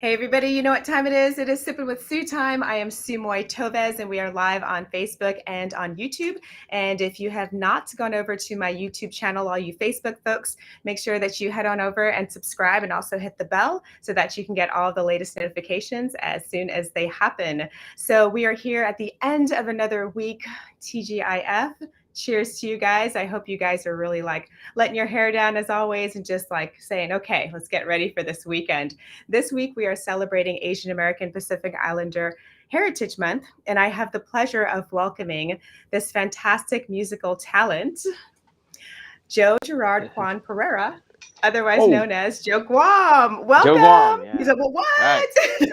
Hey everybody, you know what time it is? It is Sipping with Sue time. I am Szu-Moy and we are live on Facebook and on YouTube. And if you have not gone over to my YouTube channel, all you Facebook folks, make sure that you head on over and subscribe and also hit the bell so that you can get all the latest notifications as soon as they happen. So we are here at the end of another week, TGIF. Cheers to you guys. I hope you guys are really like letting your hair down as always and just like saying, okay, let's get ready for this weekend. This week, we are celebrating Asian American Pacific Islander Heritage Month, and I have the pleasure of welcoming this fantastic musical talent, Joe Gerard Juan Pereira, otherwise Oh, known as Joe Guam. Joe Guam, Welcome. He's yeah. like, well, Right.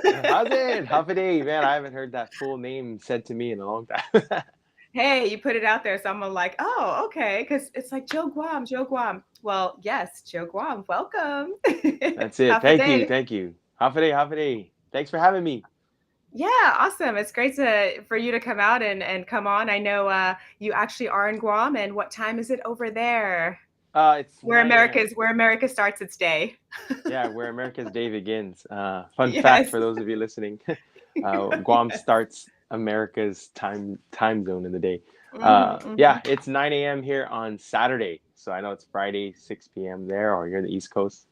what? How's it? Half a day, man. I haven't heard that full name said to me in a long time. Hey, you put it out there, so I'm like, oh, okay, because it's like Joe Guam, Joe Guam. Well, yes, Joe Guam, welcome. That's it. Half a Thank you. day. Thank you. Half a day, half a day. Thanks for having me. Yeah, awesome. It's great for you to come out and come on. I know you actually are in Guam, and what time is it over there? It's 9 a.m. Where America starts its day. Yeah, where America's day begins. Fun fact Yes. for those of you listening. Guam starts America's time zone in the day. Hmm. Yeah, it's 9 a.m. here on Saturday. So I know it's Friday, 6 p.m. there, or you're in the East Coast,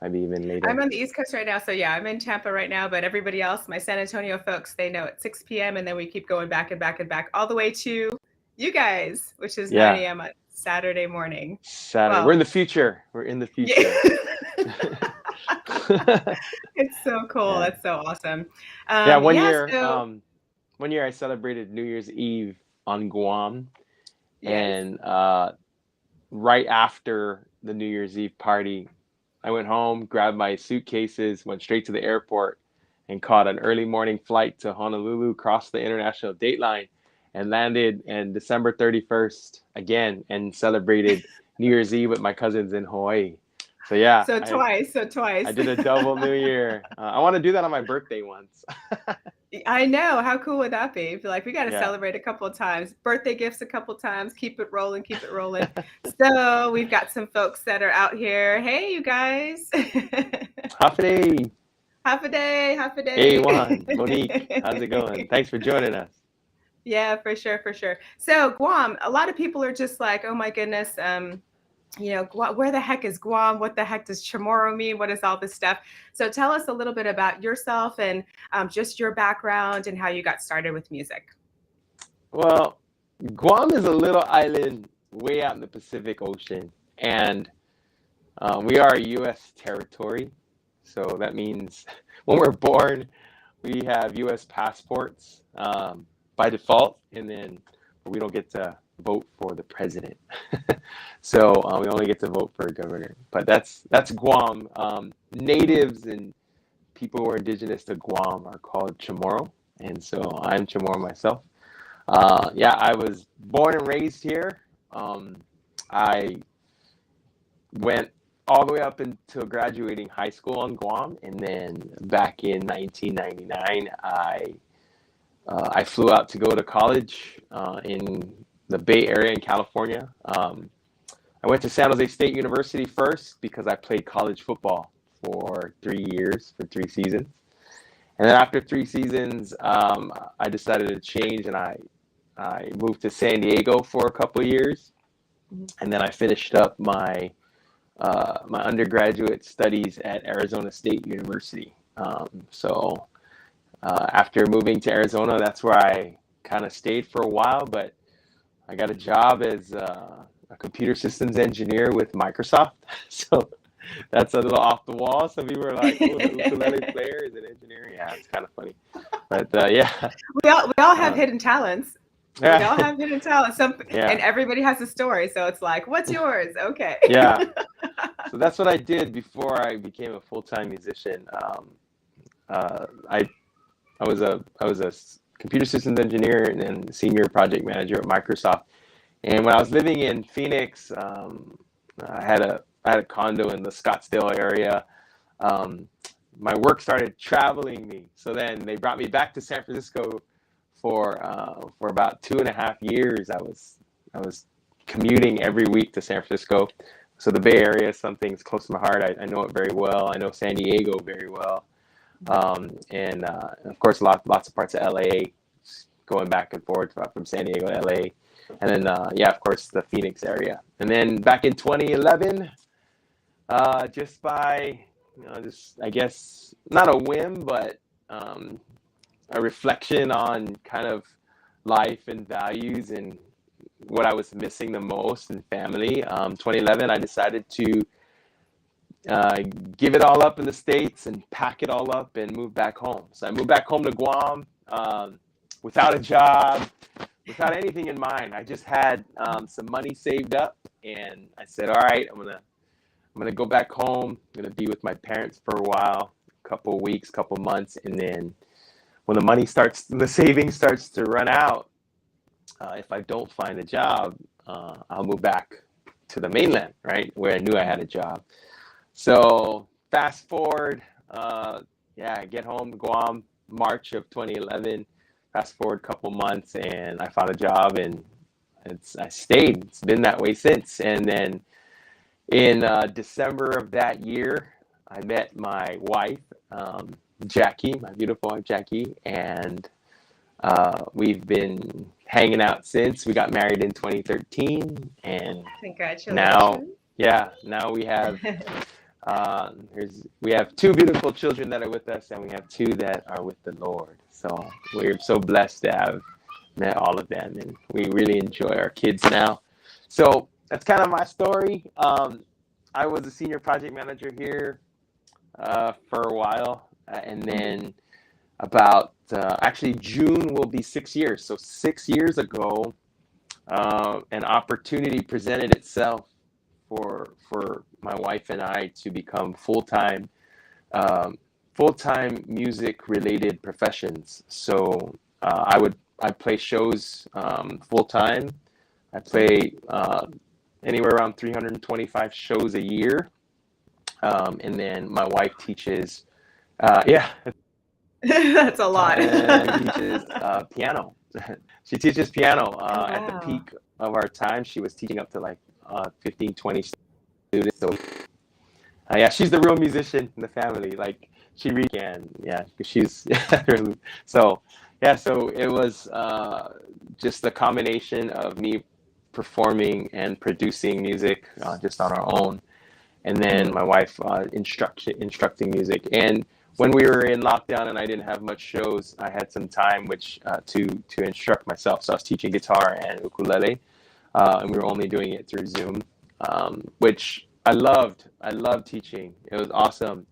maybe even I'm later. on the East Coast right now, so yeah, I'm in Tampa right now. But everybody else, my San Antonio folks, they know it's 6 p.m. and then we keep going back and back and back all the way to you guys, which is 9 Yeah, a.m. on Saturday morning. Saturday. We're in Well, the future. We're in the yeah. future. It's so cool. Yeah. That's so awesome. Yeah, Yeah, so one year I celebrated New Year's Eve on Guam, yes. and right after the New Year's Eve party, I went home, grabbed my suitcases, went straight to the airport, and caught an early morning flight to Honolulu, crossed the international date line, and landed on December 31st again, and celebrated New Year's Eve with my cousins in Hawaii. So yeah, So I twice, so I twice. did a double New Year. I want to do that on my birthday once. I know. How cool would that be? Feel like we got to Yeah. celebrate a couple of times, birthday gifts a couple of times, keep it rolling, keep it rolling. So we've got some folks that are out here. Hey, you guys. Happy Half a day, half a A1, day. Monique. How's it going? Thanks for joining us. Yeah, for sure, for sure. So Guam, a lot of people are just like, oh my goodness, where the heck is Guam? What the heck does Chamorro mean? What is all this stuff? So tell us a little bit about yourself and just your background and how you got started with music. Well, Guam is a little island way out in the Pacific Ocean, and we are a U.S. territory. So that means when we're born, we have U.S. passports by default, and then we don't get to vote for the president. So we only get to vote for a governor. But that's Guam. Natives and people who are indigenous to Guam are called Chamorro, and so I'm Chamorro myself. Yeah, I was born and raised here. I went all the way up until graduating high school on Guam, and then back in 1999, I flew out to go to college in the Bay Area in California. I went to San Jose State University first because I played college football for 3 years, for 3 seasons. And then after 3 seasons, I decided to change, and I moved to San Diego for a couple of years, and then I finished up my undergraduate studies at Arizona State University. After moving to Arizona, that's where I kind of stayed for a while, but I got a job as a computer systems engineer with Microsoft. So that's a little off the wall. Some people are like, "Oh, the ukulele player is an engineer." Yeah, it's kind of funny, but yeah, We all have uh, hidden talents. We all yeah, have hidden talents. And yeah, everybody has a story. So it's like, what's yours? Okay. yeah. So that's what I did before I became a full-time musician. Uh, I I was a computer systems engineer and then senior project manager at Microsoft. And when I was living in Phoenix, I had a condo in the Scottsdale area. Um, my work started traveling me, so then they brought me back to San Francisco for about 2.5 years. I was commuting every week to San Francisco. So the Bay Area is something that's close to my heart. I know it very well. I know San Diego very well. And of course, lots of parts of LA, going back and forth from San Diego to LA. And then, yeah, of course, the Phoenix area. And then back in 2011, just by, just, I guess, not a whim, but a reflection on kind of life and values and what I was missing the most in family. 2011, I decided to give it all up in the States and pack it all up and move back home. So I moved back home to Guam without a job, without anything in mind. I just had some money saved up, and I said, all right, I'm gonna go back home. I'm gonna be with my parents for a while, a couple of weeks, couple of months, and then when the savings starts to run out, if I don't find a job, I'll move back to the mainland, right, where I knew I had a job. So fast forward, I get home to Guam, March of 2011. Fast forward a couple months, and I found a job, and I stayed. It's been that way since. And then in December of that year, I met my wife, Jackie, my beautiful wife Jackie, and we've been hanging out since. We got married in 2013, and Congratulations. now we have we have two beautiful children that are with us, and we have two that are with the Lord. So we're so blessed to have met all of them, and we really enjoy our kids now. So that's kind of my story. I was a senior project manager here for a while, and then about actually June will be 6 years. So 6 years ago, an opportunity presented itself for my wife and I to become full-time music related professions. So I play shows full-time. I play anywhere around 325 shows a year, and then my wife teaches That's a lot. teaches piano. She teaches piano at the peak of our time. She was teaching up to like 15, 20 students. So she's the real musician in the family. Like she can, she's so it was just the combination of me performing and producing music just on our own, and then my wife instructing music. And when we were in lockdown and I didn't have much shows, I had some time to instruct myself. So I was teaching guitar and ukulele, and we were only doing it through Zoom, which I loved. I loved teaching. It was awesome.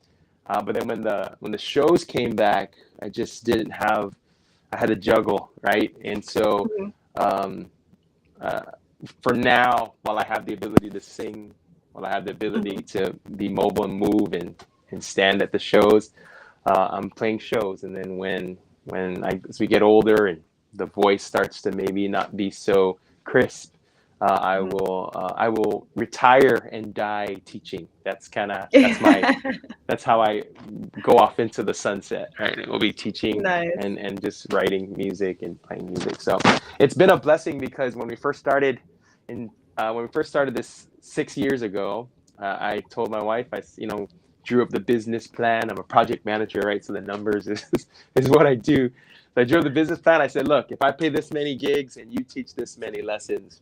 But then when the shows came back, I just didn't have. I had to juggle, right? And so for now, while I have the ability to sing, while I have the ability to be mobile and move and stand at the shows, I'm playing shows. And then as we get older and the voice starts to maybe not be so crisp, I will retire and die teaching. That's how I go off into the sunset, right? It will be teaching. Nice. and just writing music and playing music. So it's been a blessing, because when we first started this 6 years ago, I told my wife, I drew up the business plan. I'm a project manager, right? So the numbers is what I do. So I drew up the business plan. I said, look, if I play this many gigs and you teach this many lessons,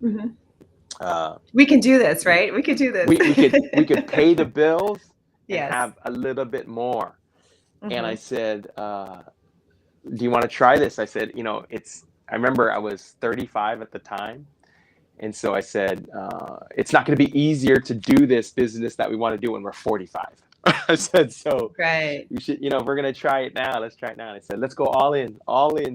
we can do this, right? We could do this. we could pay the bills and have a little bit more. And I said, do you want to try this? I said, I remember I was 35 at the time. And so I said, it's not going to be easier to do this business that we want to do when we're 45. I said, so right. You should, if we're going to try it now, let's try it now. And I said, let's go all in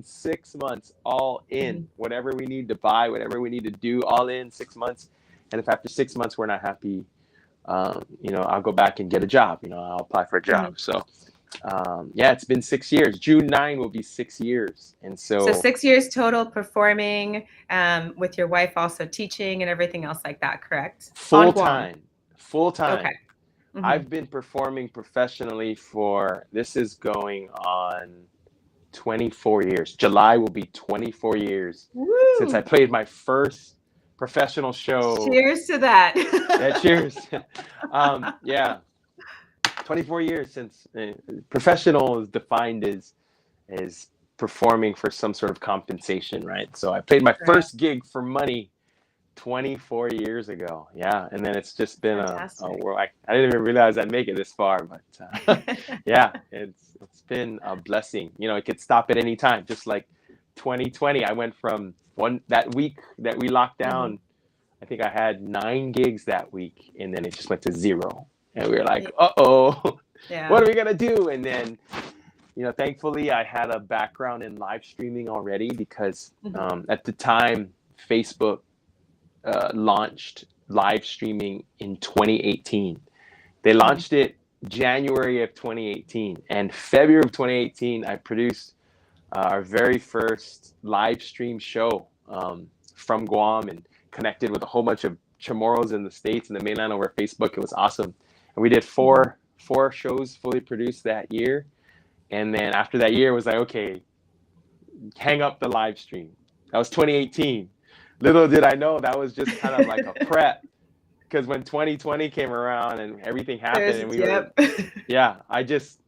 6 months, all in, whatever we need to buy, whatever we need to do, all in 6 months. And if after 6 months we're not happy, I'll go back and get a job, I'll apply for a job. So, it's been 6 years. June 9 will be 6 years. And so 6 years total performing, with your wife also teaching and everything else like that, correct? Full time. Okay. I've been performing professionally this is going on 24 years. July will be 24 years since I played my first professional show. Cheers to that. Cheers. 24 years since professional is defined as performing for some sort of compensation, right? So I played my Right. first gig for money 24 years ago. Yeah. And then it's just been a Fantastic. world. I didn't even realize I'd make it this far, but yeah, it's been a blessing. You know, it could stop at any time. Just like 2020, I went from that week that we locked Mhm. down, I think I had 9 gigs that week, and then it just went to zero. And we were like, Yeah. uh-oh, Yeah. what are we gonna do? And then, thankfully I had a background in live streaming already because Mhm. at the time, Facebook launched live streaming in 2018. They Mhm. launched it January of 2018, and February of 2018, I produced our very first live stream show from Guam and connected with a whole bunch of Chamorros in the States and the mainland over Facebook. It was awesome. And we did Mhm. four shows fully produced that year. And then after that year, it was like, okay, hang up the live stream. That was 2018. Little did I know that was just kind of like a prep, because when 2020 came around and everything happened and we were, Yep. yeah,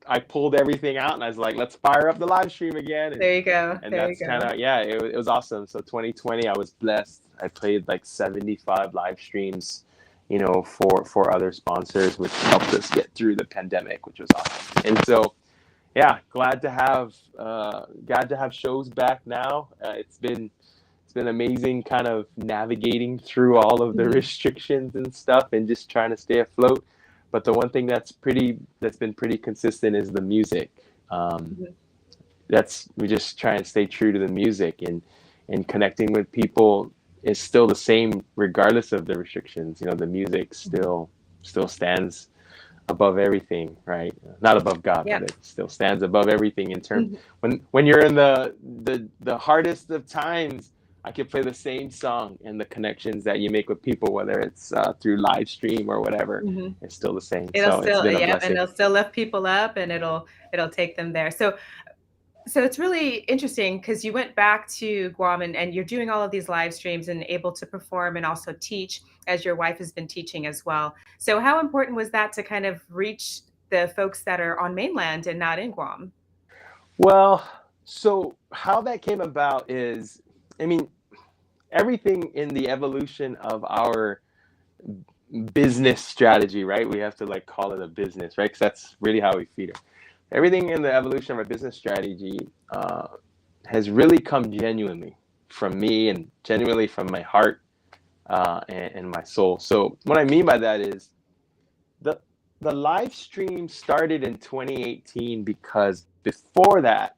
I pulled everything out and I was like, let's fire up the live stream again. There you go. And There you that's kind go. of, yeah, it was awesome. So 2020, I was blessed. I played like 75 live streams, for other sponsors, which helped us get through the pandemic, which was awesome. And so, yeah, glad to have shows back now. It's been amazing kind of navigating through all of the Mhm. restrictions and stuff and just trying to stay afloat. But the one thing that's been pretty consistent is the music. Um, Mhm. we just try and stay true to the music, and connecting with people is still the same regardless of the restrictions. The music Mhm. still stands above everything, right? Not above God, but Yep. it still stands above everything in terms. Mhm. When you're in the hardest of times, I could play the same song, and the connections that you make with people, whether it's through live stream or whatever, Mhm. it's still the same. It'll So it's still, been a yep, and blessing. it'll still lift people up, and it'll take them there. So it's really interesting because you went back to Guam, and you're doing all of these live streams and able to perform and also teach, as your wife has been teaching as well. So how important was that to kind of reach the folks that are on mainland and not in Guam? Well, so how that came about is, I mean, everything in the evolution of our business strategy, right? We have to like call it a business, right? Because that's really how we feed it. Everything in the evolution of our business strategy has really come genuinely from me and genuinely from my heart and my soul. So what I mean by that is the the live stream started in 2018 because before that,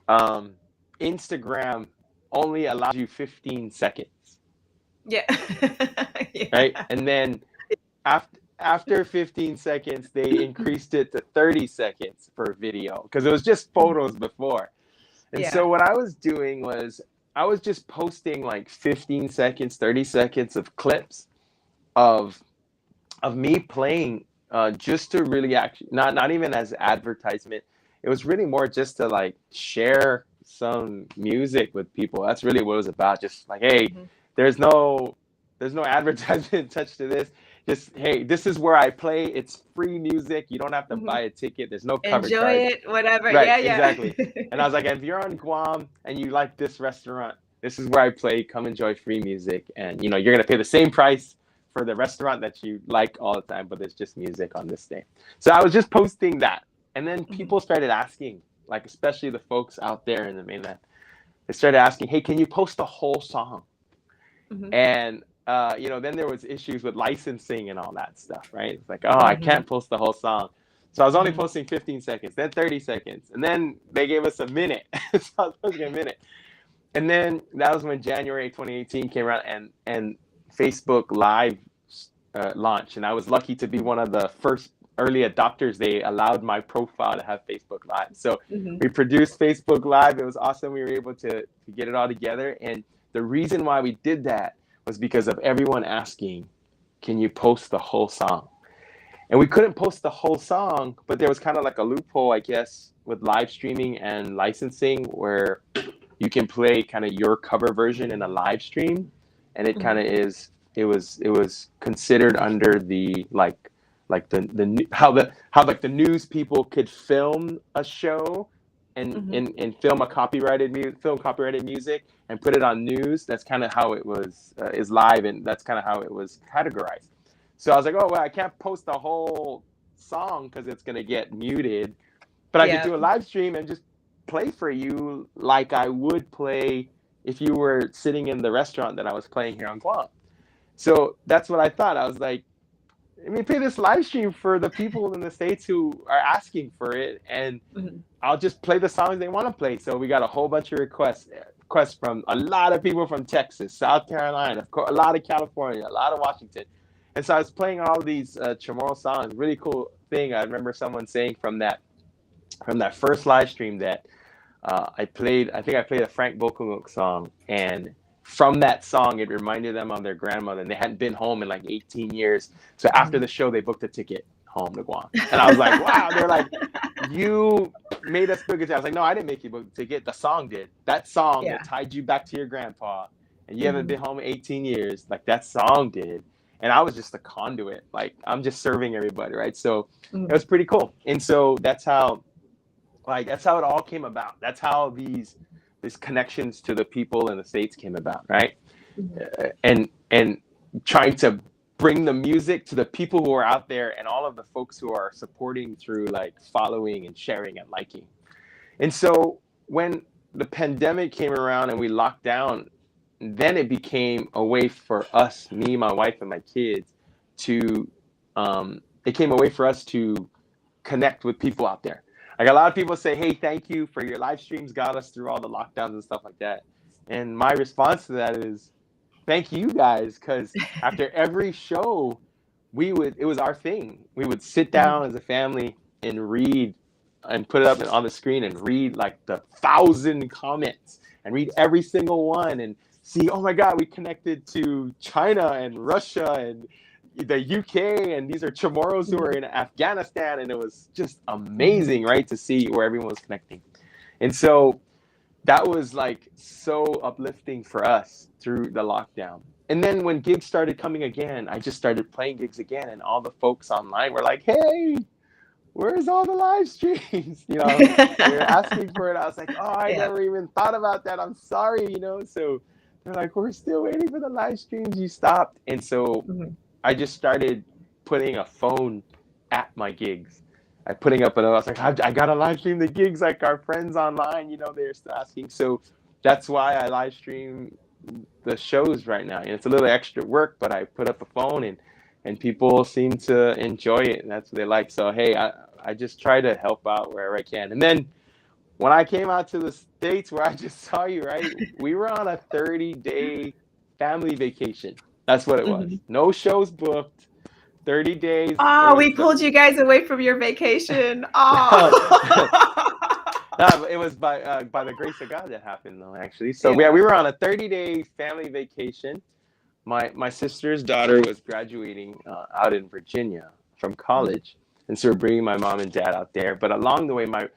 um, Instagram only allows you 15 seconds, Yeah. right? Yeah. And then after 15 seconds, they increased it to 30 seconds per video because it was just Mhm. photos before. And Yeah. so what I was doing was I was just posting like 15 seconds, 30 seconds of clips of me playing, just to really actually not even as advertisement. It was really more just to like share some music with people. That's really what it was about. Just like, hey, Mhm. there's no advertisement touch to this. Just, hey, this is where I play. It's free music. You don't have to buy Mhm. a ticket. There's no cover Enjoy charge. it, whatever. Right, Yeah, yeah. exactly. And I was like, if you're on Guam and you like this restaurant, this is where I play. Come enjoy free music, and you're gonna pay the same price for the restaurant that you like all the time, but there's just music on this day. So I was just posting that, and then Mhm. people started asking, like especially the folks out there in the mainland, they started asking, "Hey, can you post the whole song?" Mhm. And then there was issues with licensing and all that stuff, right? It's like, oh, I Mhm. can't post the whole song. So I was only Mhm. posting 15 seconds, then 30 seconds, and then they gave us a minute. So I was posting a minute. And then that was when January 2018 came around, and Facebook Live launched. And I was lucky to be Mhm. one of the first early adopters. They allowed my profile to have Facebook Live. So Mhm. we produced Facebook Live. It was awesome. We were able to get it all together. And the reason why we did that was because of everyone asking, can you post the whole song? And we couldn't post the whole song, but there was kind of like a loophole, I guess, with live streaming and licensing where you can play kind of your cover version in a live stream, and it kind Mhm. of is it was considered under the like like how like the news people could film a show and film copyrighted music and put it on news. That's kind of how it was is live, and that's kind of how it was categorized. So I was like, oh well, I can't post the whole song because it's gonna get muted, but I could Yeah. do a live stream and just play for you like I would play if you were sitting in the restaurant that I was playing here on Guam. So that's what I thought. I was like, let me play this live stream for the people in the States who are asking for it, and Mhm. I'll just play the songs they want to play. So we got a whole bunch of requests from a lot of people from Texas, South Carolina, of course, a lot of California, a lot of Washington. And so I was playing all these Chamorro songs. Really cool thing. I remember someone saying from that first live stream that I think I played a Frank Bokumuk song, and from that song, it reminded them of their grandmother, and they hadn't been home in like 18 years. So after the show, they booked a ticket home to Guam, and I was like, wow. They're like, you made us book a ticket. I was like, no, I didn't make you book the ticket. The song did. That song Yeah. that tied you back to your grandpa, and you haven't Mhm. been home in 18 years. Like that song did. And I was just a conduit. Like I'm just serving everybody, right? So it Mhm. was pretty cool. And so that's how it all came about. That's how these connections to the people in the States came about, right? Mhm. And trying to bring the music to the people who are out there and all of the folks who are supporting through like following and sharing and liking. And so when the pandemic came around and we locked down, then it became a way for us, me, my wife, and my kids to it came a way for us to connect with people out there. Like a lot of people say, hey, thank you for your live streams, got us through all the lockdowns and stuff like that. And my response to that is, thank you guys, because after every show, it was our thing. We would sit Mhm. down as a family and read and put it up on the screen and read like the 1,000 comments and read every single one and see, oh my God, we connected to China and Russia and the UK, and these are Chamorros who are Mhm. in Afghanistan, and it was just Mhm. amazing, right, to see where everyone was connecting. And so that was like so uplifting for us through the lockdown. And then when gigs started coming again, I just started playing gigs again, and all the folks online were like, hey, where's all the live streams? They're asking for it. I was like, oh, I Yeah. never even thought about that. I'm sorry. So they're like, we're still waiting for the live streams. You stopped. And so Mhm. I just started putting a phone at my gigs. I was like, I got to live stream the gigs like our friends online, they're still asking. So that's why I live stream the shows right now. And it's a little extra work, but I put up a phone and people seem to enjoy it, and that's what they like. So, hey, I just try to help out wherever I can. And then when I came out to the States where I just saw you, right, we were on a 30-day family vacation. That's what it was. Mhm. No shows booked. 30 days. It Oh, was we the pulled you guys away from your vacation. no, Oh. no, it was by the grace of God that happened though, actually. So yeah, Yeah. we were on a 30-day family vacation. My sister's daughter was graduating out in Virginia from Mhm. college, and so we're bringing my mom and dad out there. But along the way, my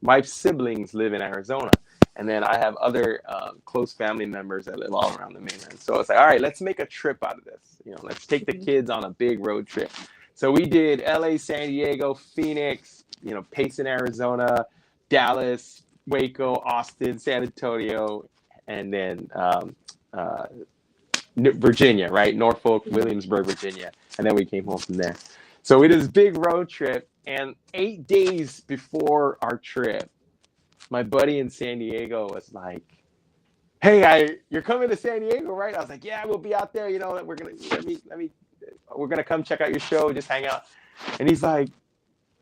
wife's siblings live in Arizona, and then I have other close family members that live all around the mainland. So it's like, all right, let's make a trip out of this. Let's take the Mhm. kids on a big road trip. So we did L.A., San Diego, Phoenix, Payson, Arizona, Dallas, Waco, Austin, San Antonio, and then uh, Virginia, right? Norfolk, Mhm. Williamsburg, Virginia. And then we came home from there. So we did this big road trip. And 8 days before our trip, my buddy in San Diego was like, hey, you're coming to San Diego, right? I was like, yeah, we'll be out there. We're going to come check out your show, just hang out. And he's like,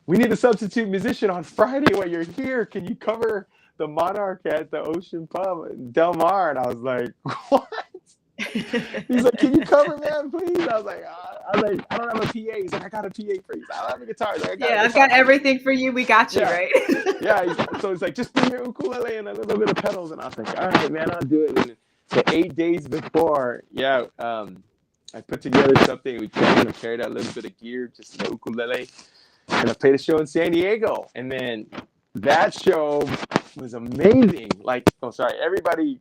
we need a substitute musician on Friday while you're here. Can you cover the Monarch at the Ocean Pub in Del Mar? And I was like, what? He's like, can you cover, man, please? I was like, I don't have a PA. He's like, I got a PA for you. I don't have a guitar. He's like, I got a Yeah, I've guitar got for you. everything for you. We got you, Yeah. right? Yeah. So he's like, just bring your ukulele and a little bit of pedals. And I was like, all right, man, I'll do it. And so 8 days before, I put together something. We carried out a little bit of gear, just the ukulele. And I played a show in San Diego. And then that show was amazing. Everybody,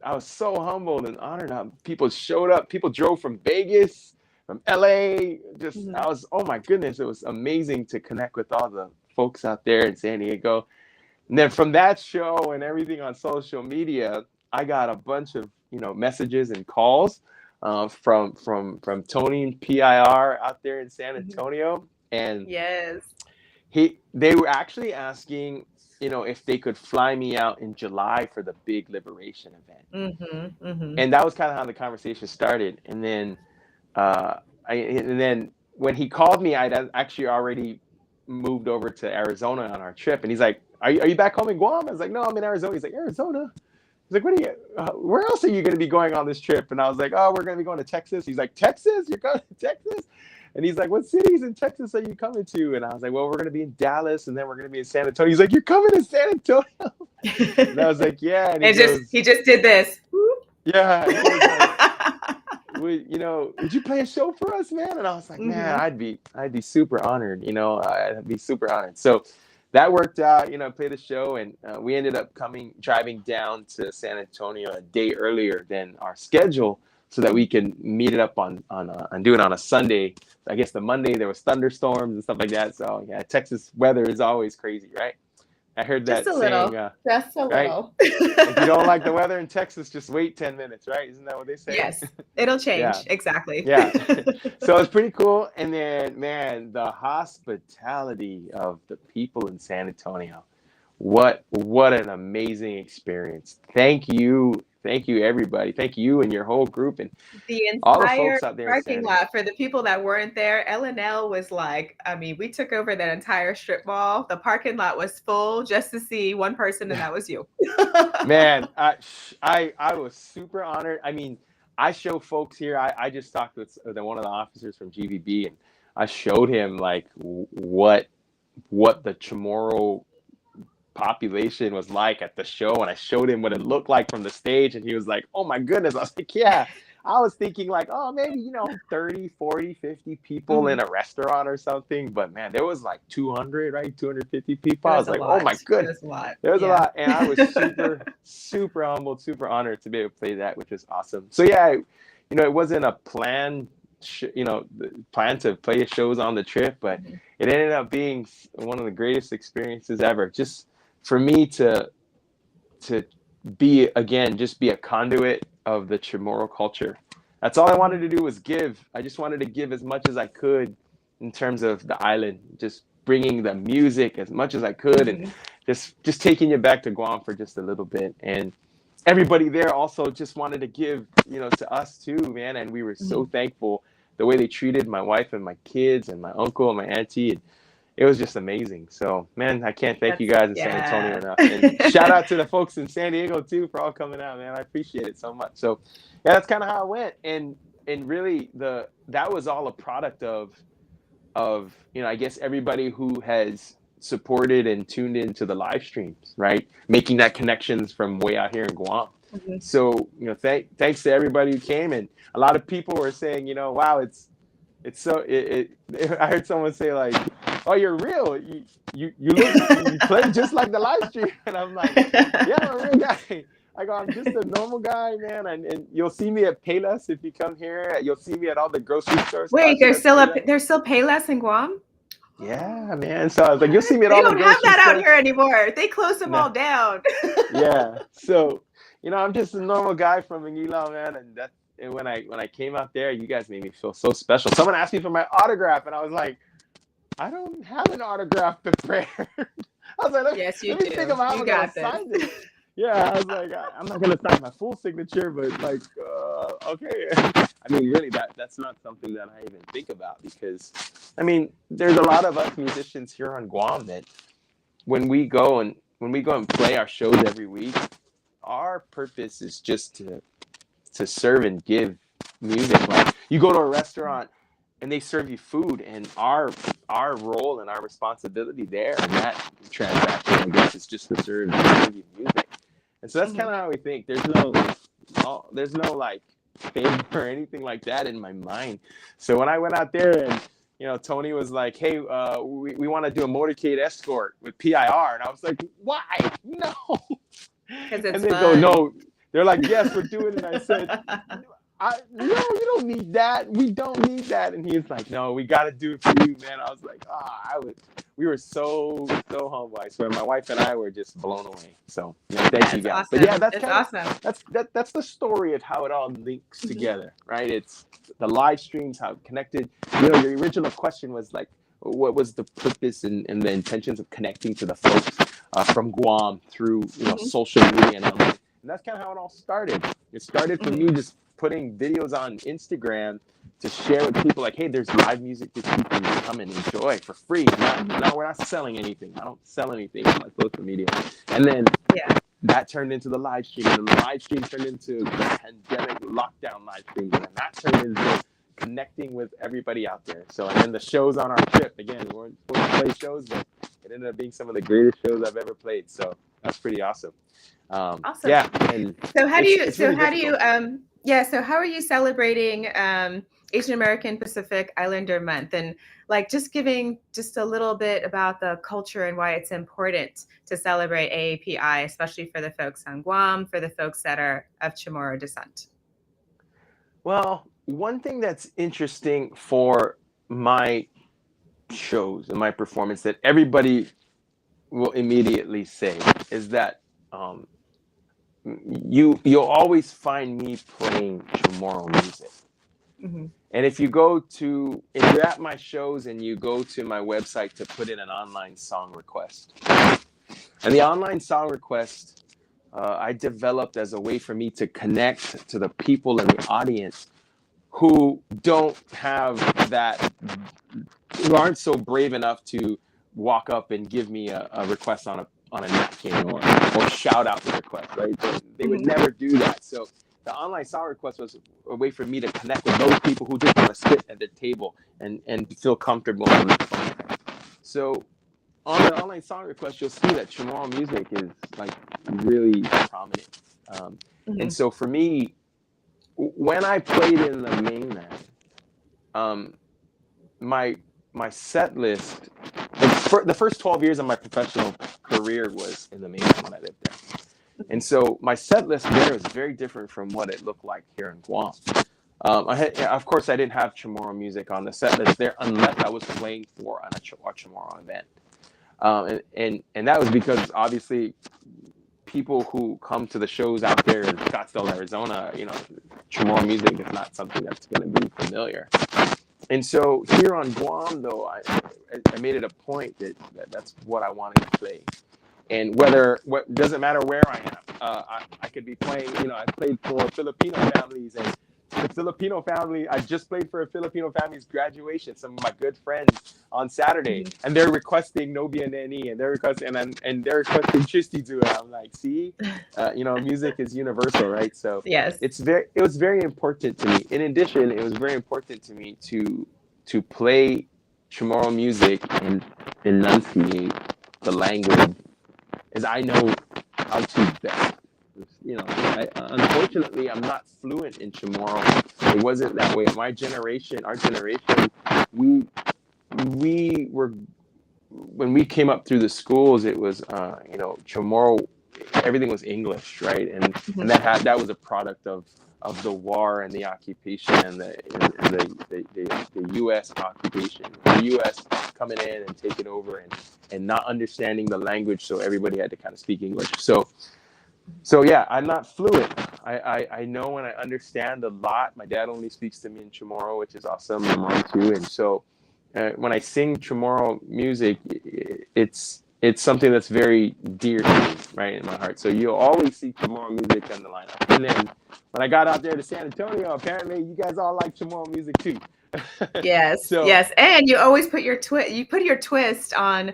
I was so humbled and honored how people showed up. People drove from Vegas, from LA. Just Mhm. I was, oh my goodness, it was amazing to connect with all the folks out there in San Diego. And then from that show and everything on social media, I got a bunch of messages and calls from Tony and PIR out there in San Mhm. Antonio, and Yes. they were actually asking if they could fly me out in July for the big liberation event, Mhm. Mhm. and that was kind of how the conversation started. And then uh, and then when he called me, I'd actually already moved over to Arizona on our trip, and he's like, are you back home in Guam? I was like, no, I'm in Arizona. He's like, Arizona? He's like, what are you? Where else are you going to be going on this trip? And I was like, oh, we're going to be going to Texas. He's like, Texas? You're going to Texas? And he's like, what cities in Texas are you coming to? And I was like, well, we're going to be in Dallas, and then we're going to be in San Antonio. He's like, you're coming to San Antonio? And I was like, yeah. And he And just goes, he just did this. yeah. He goes like, would you play a show for us, man? And I was like, man, Mhm. I'd be super honored. I'd be super honored. So that worked out. I played a show, and we ended up driving down to San Antonio a day earlier than our schedule, so that we can meet it up and do it on a Sunday. I guess the Monday there was thunderstorms and stuff like that. So yeah, Texas weather is always crazy, right? I heard Just that a saying, little. Just a right? little. If you don't like the weather in Texas, just wait 10 minutes, right? Isn't that what they say? Yes, it'll Yeah. change. Exactly. Yeah. So it's pretty cool. And then, man, the hospitality of the people in San Antonio. What an amazing experience. Thank you, everybody. Thank you and your whole group and The all the entire folks out there in parking San Diego. lot for the people that weren't there, L&L was like, I mean, we took over that entire strip mall. The parking lot was full just to see one person, and Yeah. that was you. Man, I was super honored. I mean, I show folks here. I just talked with one of the officers from GVB, and I showed him like what the Chamorro population was like at the show, and I showed him what it looked like from the stage, and he was like, oh my goodness. I was like, yeah. I was thinking like, oh, maybe 30, 40, 50 people in Mhm. a restaurant or something, but man, there was like 200, right? 250 people. It I was was a like, oh lot. my It goodness. was a lot. There was a Yeah. lot, and I was super humbled, super honored to be able to play that, which was awesome. So yeah, it wasn't a plan, plan to play shows on the trip, but Mhm. it ended up being one of the greatest experiences ever. Just for me to just be a conduit of the Chamorro culture. That's all I wanted Mhm. to do was give. I just wanted to give as much as I could in terms of the island, just bringing the music as much as I could, and Mhm. just taking you back to Guam for just a little bit. And everybody there also just wanted to give, to us too, man. And we were so Mhm. thankful the way they treated my wife and my kids and my uncle and my auntie. And it was just amazing. So, man, I can't thank you That's guys in San Antonio yeah. enough. And shout out to the folks in San Diego too for all coming out, man. I appreciate it so much. So, yeah, that's kind of how it went. And really that was all a product of I guess everybody who has supported and tuned into the live streams, right? Making that connections from way out here in Guam. Mhm. So, thanks to everybody who came. And a lot of people were saying, wow, it's so I heard someone say like, oh, you're real, you play just like the live stream. And I'm like, yeah, I'm a real guy. I go, I'm just a normal guy, man. And you'll see me at Payless if you come here. You'll see me at all the grocery stores. Wait, Tasha, that's Payless. there's still Payless in Guam? Yeah, man. So I was like, you'll What? see me at They all the don't have grocery that out stores. here anymore. They closed them No, all down. yeah. So, I'm just a normal guy from Manila, man. And when I came out there, you guys made me feel so special. Someone asked me for my autograph, and I was like, I don't have an autograph prepared. I was like, Yes, you let me think do. of how You I'm gonna got this. sign this. Yeah, I was like, I'm not gonna sign my full signature, but like, okay. I mean, really, that's not something that I even think about, because, I mean, there's a lot of us musicians here on Guam that when we go and play our shows every week, our purpose is just to serve and give music. Like, you go to a restaurant and they serve you food, and our role and our responsibility there in that transaction, I guess, is just to serve and give you music. And so that's kind Mhm. of how we think. There's no like fame or anything like that in my mind. So when I went out there, and Tony was like, hey, we want to do a motorcade escort with PIR, and I was like, why? No. Because And it's they go, fun. no. They're like, yes, we're doing it. And I said, No, you don't need that. We don't need that. And he's like, no, we got to do it for you, man. I was like, we were so humble. I swear, my wife and I were just blown away. So thank you That's guys. But yeah, awesome. It's awesome. that's the story of how it all links together, right? It's the live streams, how it connected. Your original question was like, what was the purpose and the intentions of connecting to the folks from Guam through social media and online. And that's kind of how it all started. It started for me just putting videos on Instagram to share with people like, hey, there's live music that you can come and enjoy for free. No, we're not selling anything. I don't sell anything on my social media. And then that turned into the live stream. And the live stream turned into the pandemic lockdown live stream. And then that turned into connecting with everybody out there. So, and then the shows on our trip, again, we weren't supposed to play shows, but it ended up being some of the greatest shows I've ever played. So that's pretty awesome. Awesome. Yeah. And so how are you celebrating Asian American Pacific Islander Month, and like just giving just a little bit about the culture and why it's important to celebrate AAPI, especially for the folks on Guam, for the folks that are of Chamorro descent? Well, one thing that's interesting for my shows and my performance that everybody will immediately say is that you'll always find me playing Chamorro music. And if you're at my shows and you go to my website to put in an online song request, and the online song request I developed as a way for me to connect to the people in the audience who don't have that, who aren't so brave enough to walk up and give me a request on a napkin or shout out the request, right? They would never do that. So the online song request was a way for me to connect with those people who just want to sit at the table and feel comfortable on the phone. So on the online song request, you'll see that Chamorro music is like really prominent. And so for me, when I played in the mainland, my set list, the first 12 years of my professional career was in the mainland when I lived there. And so my set list there was very different from what it looked like here in Guam. Of course, I didn't have Chamorro music on the set list there unless I was playing for a Chamorro event. And that was because obviously people who come to the shows out there in Scottsdale, Arizona, Chamorro music is not something that's going to be familiar. And so here on Guam, though, I made it a point that's what I wanted to play. And doesn't matter where I am. I could be playing, I played for Filipino families, and the Filipino family, I just played for a Filipino family's graduation, some of my good friends on Saturday, and they're requesting Nobia Neni, and they're requesting Chistizu, and I'm like, see, music is universal, right? So yes, it was very important to me. In addition, it was very important to me to play Chamorro music and enunciate the language as I know how to best. Unfortunately, I'm not fluent in Chamorro. It wasn't that way. Our generation, we were, when we came up through the schools, it was, Chamorro, everything was English, right? And that was a product of the war and the occupation and the U.S. occupation, the U.S. coming in and taking over and not understanding the language, so everybody had to kind of speak English. So yeah, I'm not fluent. I know and I understand a lot. My dad only speaks to me in Chamorro, which is awesome. My mom too. And so when I sing Chamorro music, it's something that's very dear to me, right, in my heart. So you'll always see Chamorro music on the lineup. And then when I got out there to San Antonio, apparently you guys all like Chamorro music too. Yes, yes, and you always put your twist on,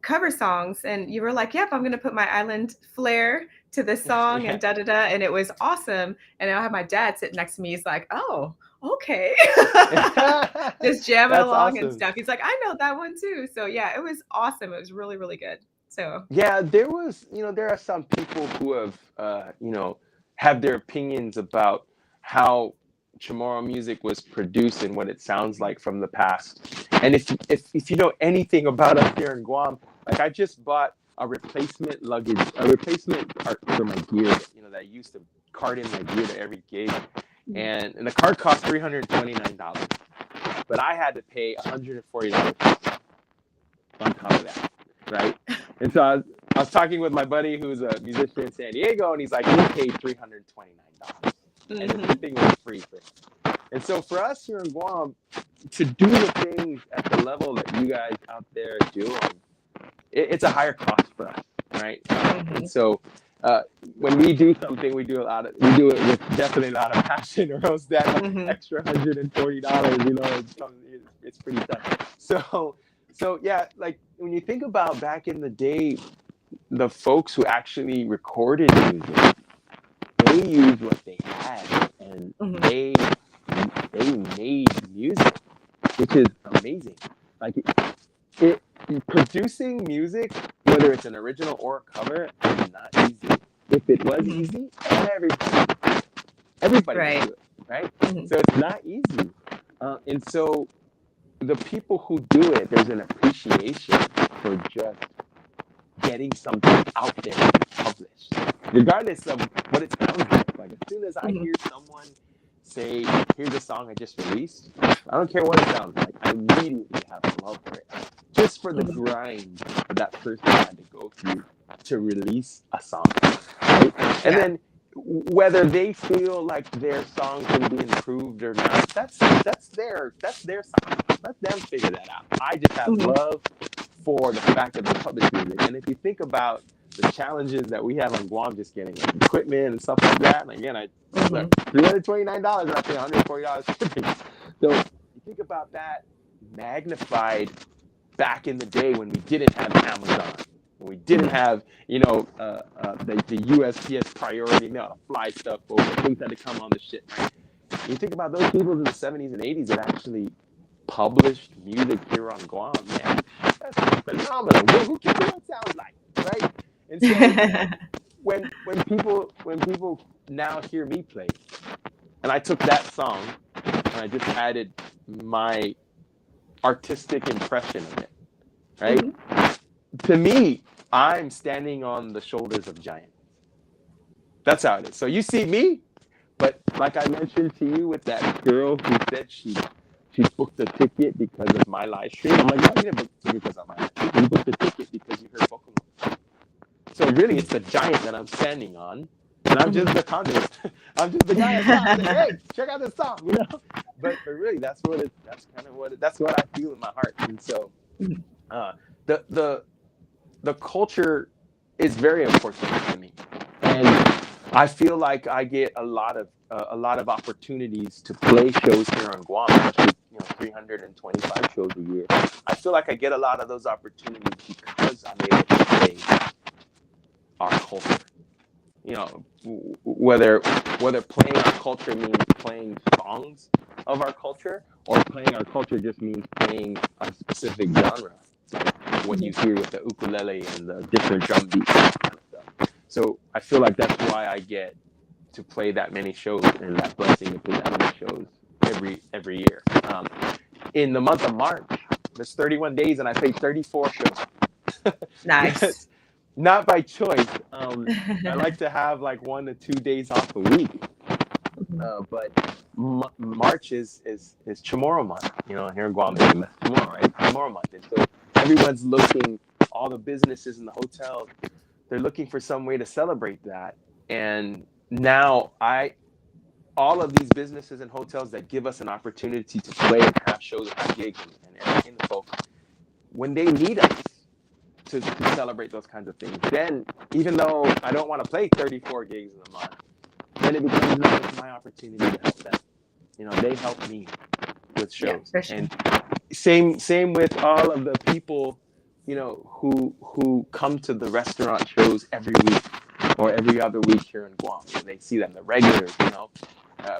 cover songs, and you were like, yep, I'm going to put my island flair to this song and da-da-da, and it was awesome. And I have my dad sitting next to me. He's like, oh, okay. Just jamming along and stuff. He's like, I know that one too. So yeah, it was awesome. It was really, really good. So yeah, there are some people who have, have their opinions about how Chamorro music was produced and what it sounds like from the past. And if you know anything about us here in Guam, like I just bought a replacement for my gear, that I used to cart in my gear to every gig. and the card cost $329, but I had to pay $140 on top of that, right? And so I was talking with my buddy who's a musician in San Diego, and he's like, he paid $329, and the Mm-hmm. shipping was free for him. And so for us here in Guam, to do the things at the level that you guys out there do, it's a higher cost for us, right? And so uh, when we do something, we do it with definitely a lot of passion, or else that Mm-hmm. extra $140, it's pretty tough. So yeah, like when you think about back in the day, the folks who actually recorded music, they used what they had, and Mm-hmm. they made music, which is amazing. Like it producing music, whether it's an original or a cover, is not easy. If it was Mm-hmm. easy, everybody would Right. do it, right? Mm-hmm. So it's not easy. And so the people who do it, there's an appreciation for just getting something out there to be published, regardless of what it sounds like. Like as soon as I Mm-hmm. hear someone say, "Here's a song I just released," I don't care what it sounds like. I immediately have love for it, just for the Mm-hmm. grind that that person had to go through to release a song, right? And Yeah. then whether they feel like their song can be improved or not, that's their song. Let them figure that out. I just have Mm-hmm. love for the fact that they publish music. And if you think about the challenges that we have on Guam, just getting like, equipment and stuff like that, and again, I look, Mm-hmm. $329, and I pay $140 shipping. So you think about that magnified back in the day when we didn't have Amazon, when we didn't Mm-hmm. have, the USPS priority mail to fly stuff over, things had to come on the ship. Right? You think about those people in the 70s and 80s that actually published music here on Guam, man, that's phenomenal. Who cares what it sounds like, right? And so when people now hear me play, and I took that song and I just added my artistic impression of it, right? Mm-hmm. To me, I'm standing on the shoulders of giants. That's how it is. So you see me, but like I mentioned to you with that girl who said she booked a ticket because of my live stream. I'm like, no, you didn't book a ticket because of my live stream. You booked a ticket because you heard Pokemon. So really, it's the giant that I'm standing on, and I'm just the conduit. I'm just the guy that's like, hey, check out this song, you know. But really, that's kind of that's what I feel in my heart. And so, Mm-hmm. uh, the the the culture is very important to me, and I feel like I get a lot of opportunities to play shows here on Guam, especially 325 shows a year. I feel like I get a lot of those opportunities because I'm able to play our culture. Whether playing our culture means playing songs of our culture, or playing our culture just means playing a specific genre, like what you hear with the ukulele and the different drum beats and that kind of stuff. So I feel like that's why I get to play that many shows, and that blessing to play that many shows every year. In the month of March, there's 31 days, and I played 34 shows. Nice. That's not by choice. I like to have like 1 to 2 days off a week, Mhm. but March is Chamorro month. Here in Guam, that's Chamorro, right? Chamorro month, and so everyone's looking. All the businesses and the hotels, they're looking for some way to celebrate that. And now all of these businesses and hotels that give us an opportunity to play and have shows and have gigs and entertain the folks, when they need us to celebrate those kinds of things, then even though I don't want to play 34 gigs in a month, then it becomes my opportunity to help them. They help me with Yeah, shows. for sure. And same with all of the people, who come to the restaurant shows every week or every other week here in Guam. They see them, the regulars.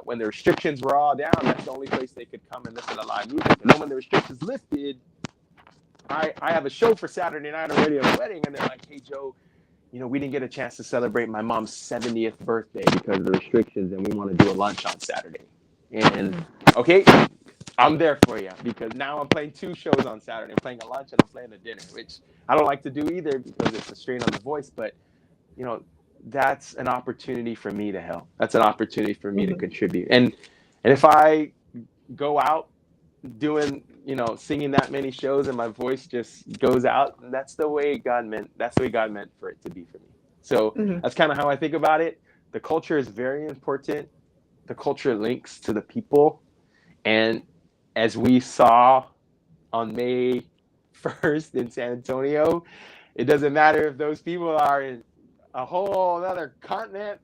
When the restrictions were all down, that's the only place they could come and listen to live music. And then when the restrictions lifted, I have a show for Saturday night already at a wedding, and they're like, "Hey Joe, we didn't get a chance to celebrate my mom's 70th birthday because of the restrictions, and we want to do a lunch on Saturday." And Mhm. okay, I'm there for you, because now I'm playing two shows on Saturday. I'm playing a lunch and I'm playing a dinner, which I don't like to do either because it's a strain on the voice. But you know, that's an opportunity for me to help. That's an opportunity for me to Mhm. contribute. And if I go out doing, singing that many shows and my voice just goes out, that's the way God meant. That's the way God meant for it to be for me. So Mhm. that's kind of how I think about it. The culture is very important. The culture links to the people. And as we saw on May 1st in San Antonio, it doesn't matter if those people are in a whole other continent.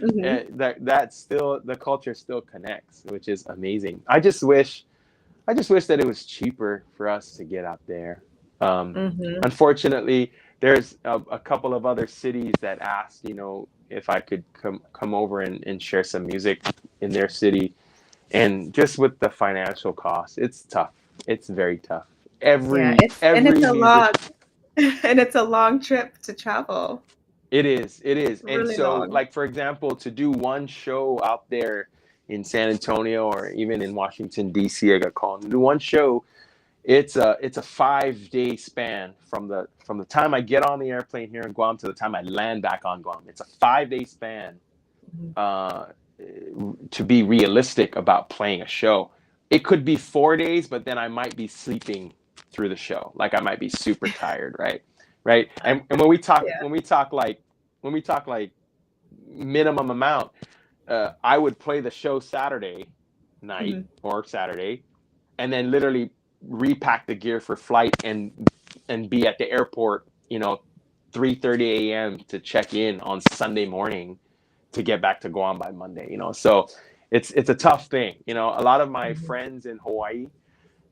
Mhm. That's still, the culture still connects, which is amazing. I just wish that it was cheaper for us to get out there. Mhm. Unfortunately, there's a couple of other cities that asked, if I could come over and share some music in their city. And just with the financial costs, it's tough. It's very tough. Yeah, Every it's every a musician. long and it's a long trip to travel. It is. It is. And Really so, long. like, for example, to do one show out there in San Antonio or even in Washington D.C., I got called to do one show. It's a 5 day span from the time I get on the airplane here in Guam to the time I land back on Guam. It's a 5 day span, Mhm. uh, to be realistic about playing a show. It could be 4 days, but then I might be sleeping through the show. Like I might be super tired, right? Right. And Yeah. when we talk like minimum amount, I would play the show Saturday night Mhm. or Saturday, and then literally repack the gear for flight and be at the airport, 3:30 a.m. to check in on Sunday morning to get back to Guam by Monday. So it's a tough thing. A lot of my Mhm. friends in Hawaii,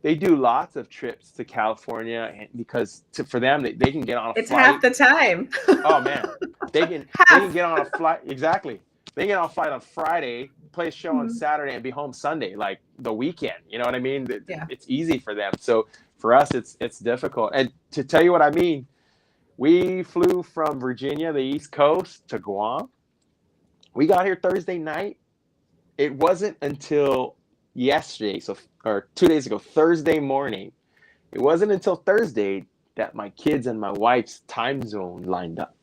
they do lots of trips to California because for them they can get on a It's half flight. the time. Oh man, they can Half. get on a flight, exactly. They can get on a flight on Friday, play a show on Mhm. Saturday, and be home Sunday, like the weekend. You know what I mean? Yeah. It's easy for them. So for us, it's difficult. And to tell you what I mean, we flew from Virginia, the East Coast, to Guam. We got here Thursday night. It wasn't until yesterday, or 2 days ago, Thursday morning. It wasn't until Thursday that my kids and my wife's time zone lined up.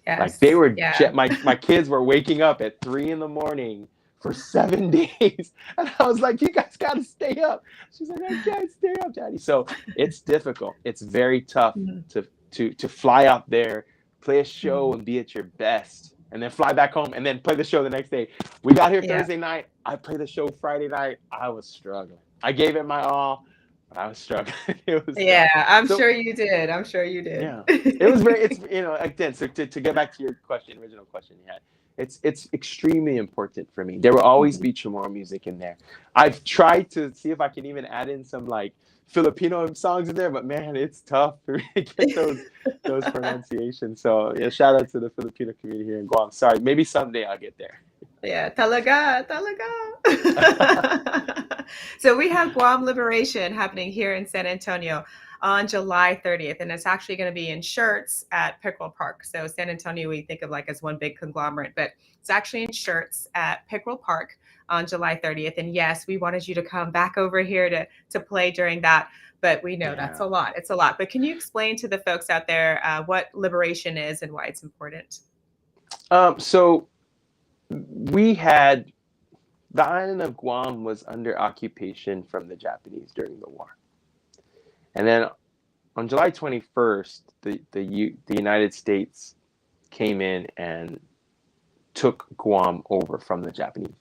Like they Yes. were, Yeah. my kids were waking up at 3 in the morning for 7 days, and I was like, "You guys got to stay up." She's like, "I can't stay up, Daddy." So it's difficult. It's very tough Mhm. to fly out there, play a show, Mhm. and be at your best, and then fly back home and then play the show the next day. We got here Yeah. Thursday night. I played the show Friday night. I was struggling. I gave it my all, but I was struggling. It was Yeah, tough. I'm So sure you did. I'm sure you did. yeah, it was very. It's again. So to get back to your question, original question you had, it's extremely important for me. There will always Mhm. be Chamorro music in there. I've tried to see if I can even add in some like Filipino songs in there, but man, it's tough for me to get those pronunciations. So yeah, shout out to the Filipino community here in Guam. Sorry, maybe someday I'll get there. Yeah, talaga, talaga. So we have Guam Liberation happening here in San Antonio on July 30th, and it's actually going to be in shirts at Pickerel Park. So San Antonio, we think of like as one big conglomerate, but it's actually in shirts at Pickerel Park on July 30th. And yes, we wanted you to come back over here to play during that, but we know that's Yeah. a lot. It's a lot. But can you explain to the folks out there what liberation is and why it's important? So we had the island of Guam was under occupation from the Japanese during the war, and then on July 21st, the United States came in and took Guam over from the Japanese.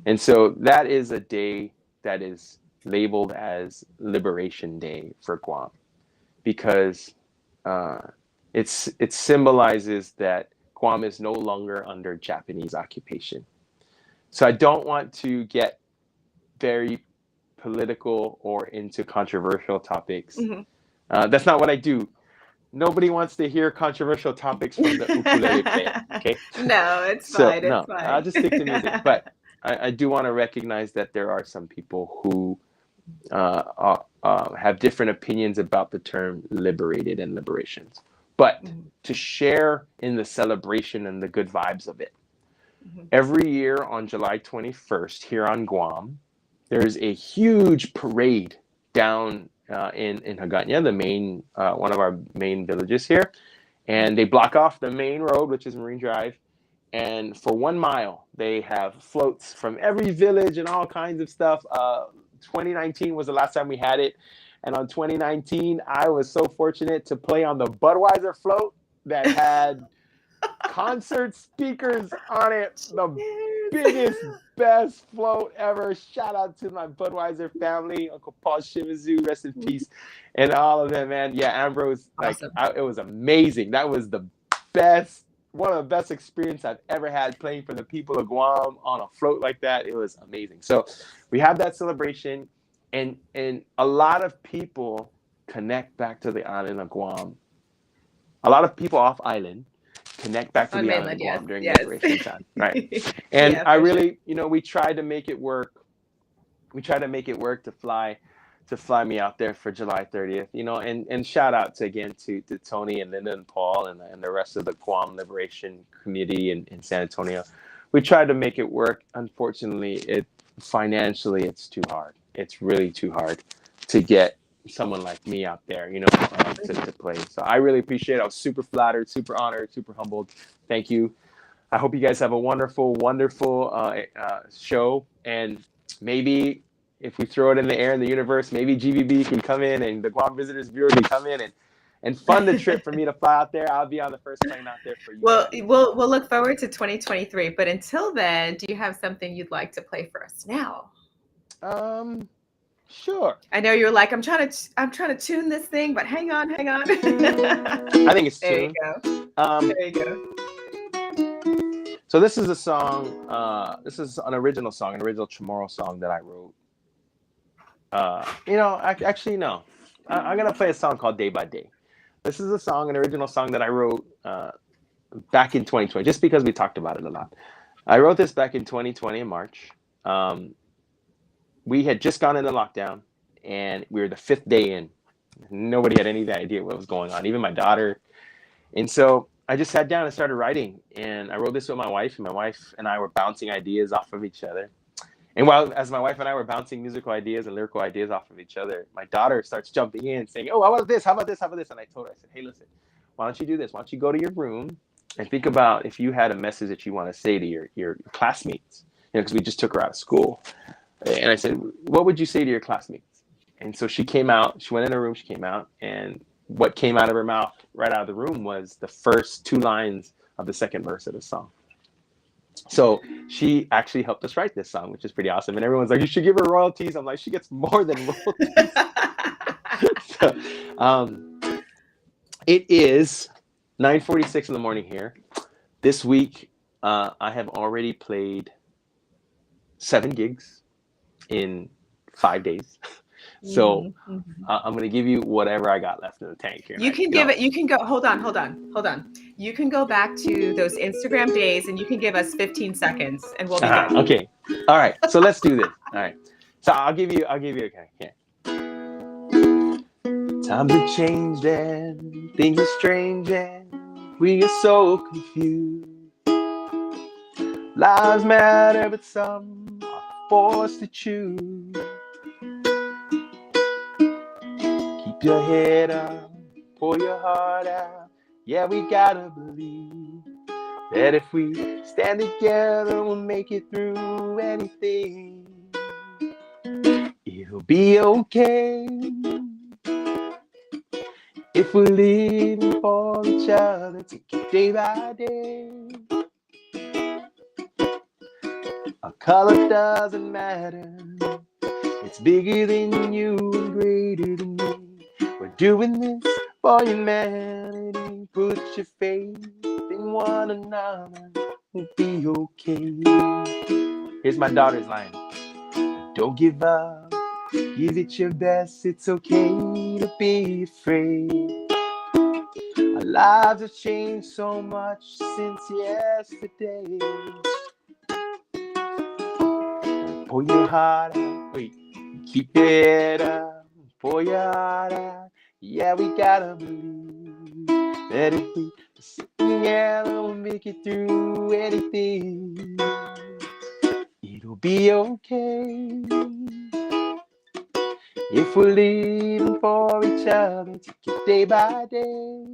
And so that is a day that is labeled as Liberation Day for Guam because uh, it symbolizes that Guam is no longer under Japanese occupation. So I don't want to get very political or into controversial topics. Mhm. That's not what I do. Nobody wants to hear controversial topics from the ukulele player. Okay, No, it's so fine. It's no, I'll fine. just stick to music. But I do want to recognize that there are some people who have different opinions about the term liberated and liberations. But Mhm, to share in the celebration and the good vibes of it, mhm, every year on July 21st here on Guam, there's a huge parade down in Hagåtña, the main one of our main villages here, And they block off the main road, which is Marine Drive. And for 1 mile, they have floats from every village and all kinds of stuff. 2019 was the last time we had it. And on 2019, I was so fortunate to play on the Budweiser float that had concert speakers on it. The biggest, best float ever. Shout out to my Budweiser family, Uncle Paul Shimizu, rest in peace, and all of them, man. Yeah, Ambrose, Awesome. it was amazing. That was the best, one of the best experience I've ever had playing for the people of Guam on a float like that. It was amazing. So we have that celebration, and a lot of people connect back to the island of Guam. A lot of people off island connect back to On the island of mainland, yes, Guam during yes. Liberation time, right? And Yeah, I for sure. really, we tried to make it work. We tried to make it work to fly me out there for July 30th, and shout out again to Tony and Linda and Paul and the rest of the Guam Liberation Committee in San Antonio. We tried to make it work. Unfortunately, financially, it's too hard. It's really too hard to get someone like me out there, to play. So I really appreciate it. I was super flattered, super honored, super humbled. Thank you. I hope you guys have a wonderful, wonderful show. And maybe if we throw it in the air in the universe, maybe GVB can come in and the Guam Visitors Bureau can come in and fund the trip for me to fly out there. I'll be on the first plane out there for you. Well, we'll look forward to 2023. But until then, do you have something you'd like to play for us now? Sure. I know you're like, I'm trying to tune this thing, but hang on. I think it's tuned. There you go. So this is a song. This is an original song, an original Chamorro song that I wrote. Actually, no. I'm gonna play a song called "Day by Day." This is an original song that I wrote back in 2020, just because we talked about it a lot. I wrote this back in 2020 in March. We had just gone into lockdown, and we were the 5th day in. Nobody had any idea what was going on, even my daughter. And so I just sat down and started writing, and I wrote this with my wife, and my wife and I were bouncing ideas off of each other. And as my wife and I were bouncing musical ideas and lyrical ideas off of each other, my daughter starts jumping in saying, "Oh, how about this? How about this? How about this?" And I told her, I said, "Hey, listen, why don't you do this? Why don't you go to your room and think about if you had a message that you want to say to your classmates, because we just took her out of school." And I said, "What would you say to your classmates?" And so she came out, she went in her room, she came out, and what came out of her mouth right out of the room was the first 2 lines of the second verse of the song. So she actually helped us write this song, which is pretty awesome. And everyone's like, "You should give her royalties." I'm like, she gets more than royalties. So, it is 9:46 in the morning here. This week, I have already played 7 gigs in 5 days. So I'm going to give you whatever I got left in the tank here. You can give it. You can go. Hold on. You can go back to those Instagram days, and you can give us 15 seconds, and we'll be good. Okay. All right. So let's do this. All right. So I'll give you. Okay. Times have changed and things are strange and we are so confused. Lives matter, but some are forced to choose. Keep your head up, pour your heart out. Yeah, we gotta believe that if we stand together, we'll make it through anything. It'll be okay if we're living for each other, take it day by day. Our color doesn't matter. It's bigger than you and greater than me. We're doing this for humanity. Put your faith in one another. We'll be okay. Here's my daughter's line. Don't give up. Give it your best. It's okay to be afraid. Our lives have changed so much since yesterday. Pour your heart out. Wait. Keep your head up. Pour your heart out. Yeah, we gotta believe that if we sit together, we'll make it through anything. It'll be okay if we're living for each other, take it day by day.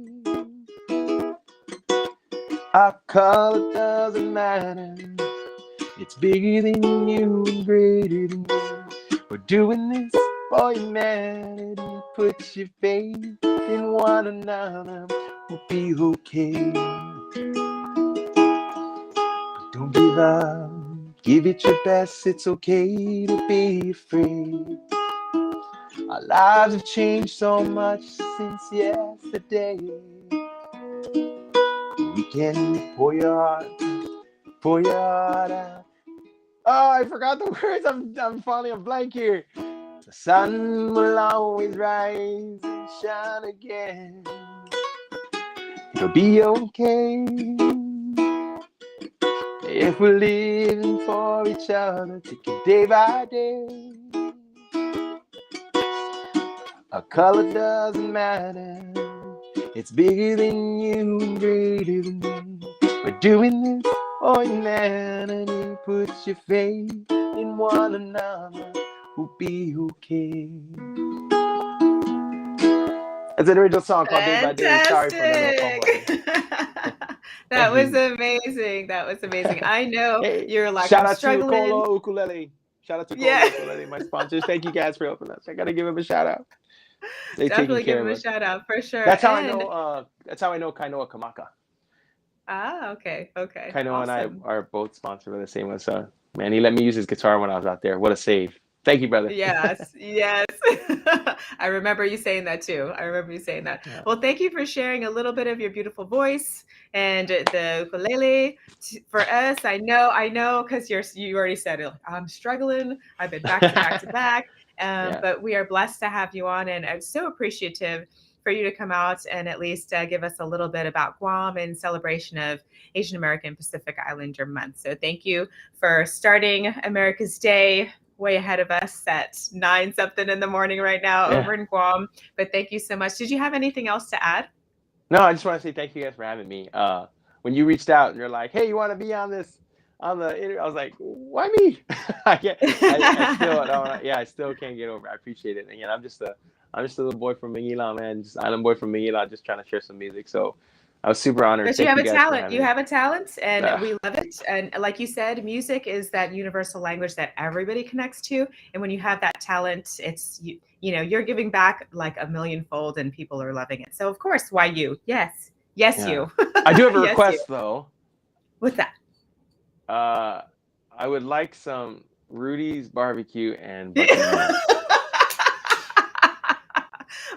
Our color doesn't matter. It's bigger than you and greater than you. We're doing this for humanity. Put your faith in one another. We'll be okay. Don't give up. Give it your best. It's okay to be afraid. Our lives have changed so much since yesterday. You can pour your heart out. Oh, I forgot the words. I'm falling a blank here. The sun will always rise and shine again. It'll be okay if we're living for each other, take it day by day. Our color doesn't matter. It's bigger than you and greater than me. We're doing this for humanity. Put your faith in one another. We'll be okay. It's an original song called Day by Day. Sorry for the little fumble. That was amazing. That was amazing. I know you're like, shout I'm out struggling. to Kolo Ukulele. Shout out to Kolo Ukulele, my sponsors. Thank you guys for helping us. I gotta give them a shout out. They definitely give him a shout out for sure. That's how I know. That's how I know Kainoa Kamaka. Ah, okay. Kainoa and I are both sponsored by the same one. So, man, he let me use his guitar when I was out there. What a save! Thank you, brother. Yes. I remember you saying that too. Yeah. Well, thank you for sharing a little bit of your beautiful voice and the ukulele. For us, I know, because you already said it. I'm struggling. I've been back to back. But we are blessed to have you on, and I'm so appreciative for you to come out and at least give us a little bit about Guam in celebration of Asian American Pacific Islander Month. So thank you for starting America's Day way ahead of us at 9 something in the morning right now over in Guam. But thank you so much. Did you have anything else to add? No, I just want to say thank you guys for having me. When you reached out and you're like, hey, you want to be on the interview? I was like, why me? I still can't get over it. I appreciate it. And again, I'm just a little boy from Manila, man. Just island boy from Manila, just trying to share some music. So I was super honored. But you have a talent. You have a talent, and we love it. And like you said, music is that universal language that everybody connects to. And when you have that talent, it's you're giving back like a millionfold, and people are loving it. So of course, why you? Yes, you. I do have a request though. What's that? I would like some Rudy's barbecue and.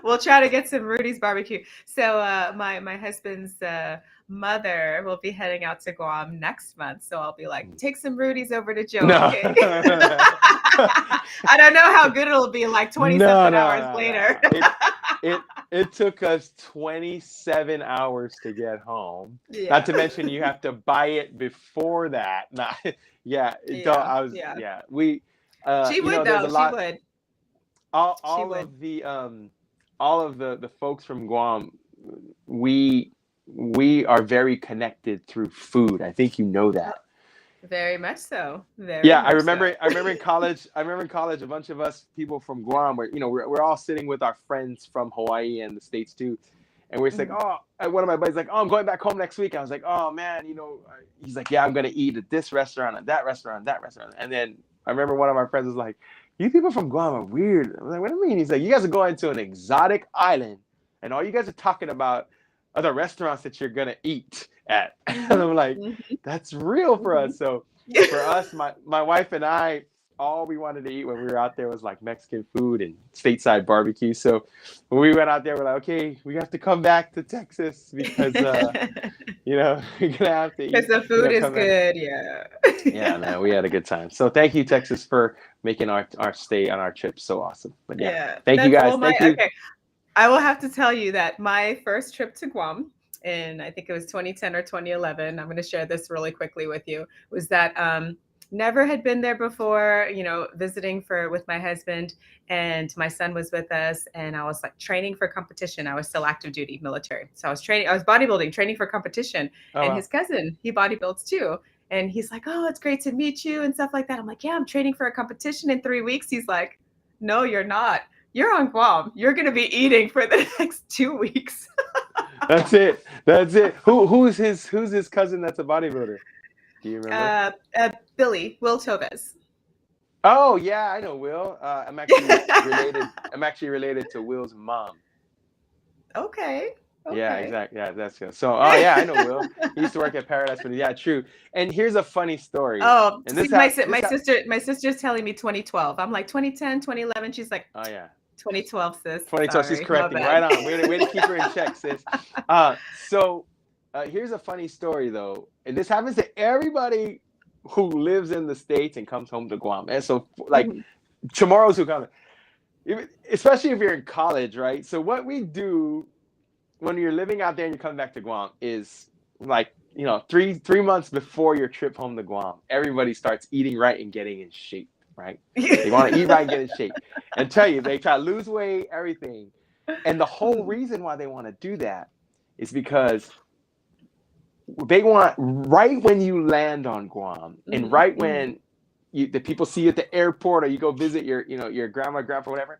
We'll try to get some Rudy's barbecue. So my husband's mother will be heading out to Guam next month. So I'll be like, take some Rudy's over to Joe. No. Okay? I don't know how good it'll be like 20-something hours later. It took us 27 hours to get home. Yeah. Not to mention you have to buy it before that. We she would though. She would. All of the folks from Guam, we are very connected through food. I think you know that. Very much so. I remember in college. A bunch of us people from Guam, we're all sitting with our friends from Hawaii and the States too, and we're just like, one of my buddies like, I'm going back home next week. I was like, oh man, he's like, yeah, I'm gonna eat at this restaurant and that restaurant, and then I remember one of our friends was like, you people from Guam are weird. I was like, what do you mean? He's like, you guys are going to an exotic island, and all you guys are talking about are the restaurants that you're gonna eat at. And I'm like, that's real for us. So for us, my wife and I, all we wanted to eat when we were out there was like Mexican food and stateside barbecue. So when we went out there, we're like, okay, we have to come back to Texas because we're gonna have to eat. Because the food is good, Yeah, man, we had a good time. So thank you, Texas, for making our stay on our trip so awesome. But thank you guys. Thank you. Okay. I will have to tell you that my first trip to Guam, and I think it was 2010 or 2011, I'm going to share this really quickly with you, was that never had been there before, visiting with my husband, and my son was with us, and I was like training for competition. I was still active duty military. So I was bodybuilding, training for competition. His cousin, he bodybuilds too. And he's like, oh, it's great to meet you and stuff like that. I'm like, yeah, I'm training for a competition in 3 weeks. He's like, no, you're not. You're on Guam. You're going to be eating for the next 2 weeks. That's it. That's it. Who's his cousin that's a bodybuilder? Do you remember? Will Tovez. Oh yeah, I know Will. I'm actually related. I'm actually related to Will's mom. Okay. Yeah, Okay. exactly. Yeah, that's good. So, oh yeah, I know Will. He used to work at Paradise Fitness. Yeah, true. And here's a funny story. Oh, And see, my sister's telling me 2012. I'm like 2010, 2011. She's like oh yeah, 2012, sis. 2012. She's Sorry, my correcting. bad. Right on. Way to keep her in check, sis. So here's a funny story though, and this happens to everybody who lives in the States and comes home to Guam. And so like Mhm. tomorrow's who come, especially if you're in college, right? So what we do when you're living out there and you come back to Guam is like, 3 months before your trip home to Guam, everybody starts eating right and getting in shape, right? They want to eat right and get in shape. And tell you, they try to lose weight, everything. And the whole reason why they want to do that is because they want right when you land on Guam and right when the people see you at the airport or you go visit your grandma, grandpa, whatever,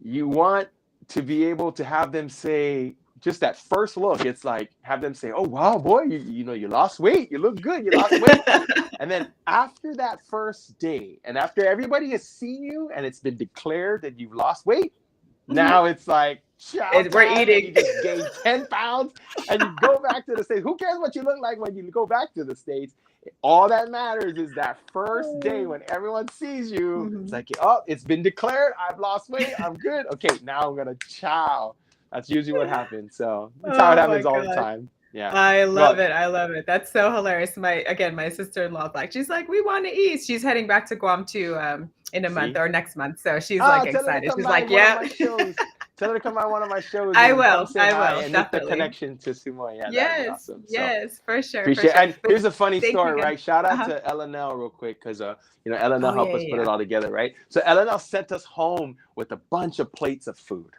you want to be able to have them say, just that first look, it's like have them say, "Oh wow, boy, you lost weight. You look good. You lost weight." And then after that first day, and after everybody has seen you and it's been declared that you've lost weight, now it's like chow We're time, and you eating. just gain 10 pounds, and you go back to the States. Who cares what you look like when you go back to the States? All that matters is that first day when everyone sees you. It's like, oh, it's been declared. I've lost weight. I'm good. Okay, now I'm gonna chow. That's usually what happens. So it's how it Oh my happens all the God. time. Yeah. I love Well, it. I love it. That's so hilarious. My sister-in-law, like, she's like, we want to eat. She's heading back to Guam too in a month see. or next month. So she's like Tell her to excited. come She's by like, one of yeah. my shows. Tell her to come by one of my shows I and come will. say I hi will, and make the definitely. connection to Szu-Moy. Yeah, that'd be Yes, awesome. So yes, for sure, for appreciate it. sure. And But here's a funny thank you story, again. right? Shout out Uh-huh. to LNL real quick because LNL Oh yeah, helped us yeah, put it yeah. all together, right? So LNL sent us home with a bunch of plates of food.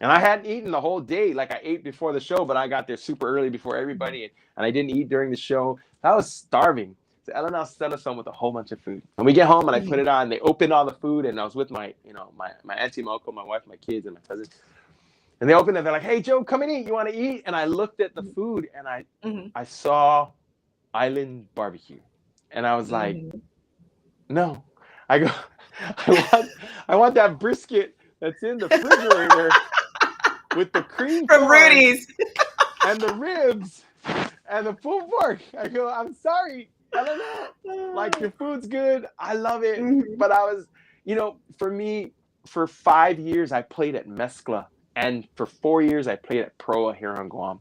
And I hadn't eaten the whole day. Like I ate before the show, but I got there super early before everybody, and I didn't eat during the show. I was starving. So Eleanor sent us home with a whole bunch of food. And we get home and I put it on. They opened all the food, and I was with my auntie, my uncle, my wife, my kids, and my cousin. And they opened it. They're like, "Hey, Joe, come and eat. You want to eat?" And I looked at the food, and Mm-hmm. I saw Island Barbecue, and I was like, Mm-hmm. "No." I go, I want that brisket that's in the refrigerator with the cream From corn Rudy's. and the ribs and the pulled pork. I go, I'm sorry, Eleanor. Like your food's good. I love it. Mhm. But I was, for me, for 5 years I played at Mezcla. And for 4 years I played at Proa here on Guam.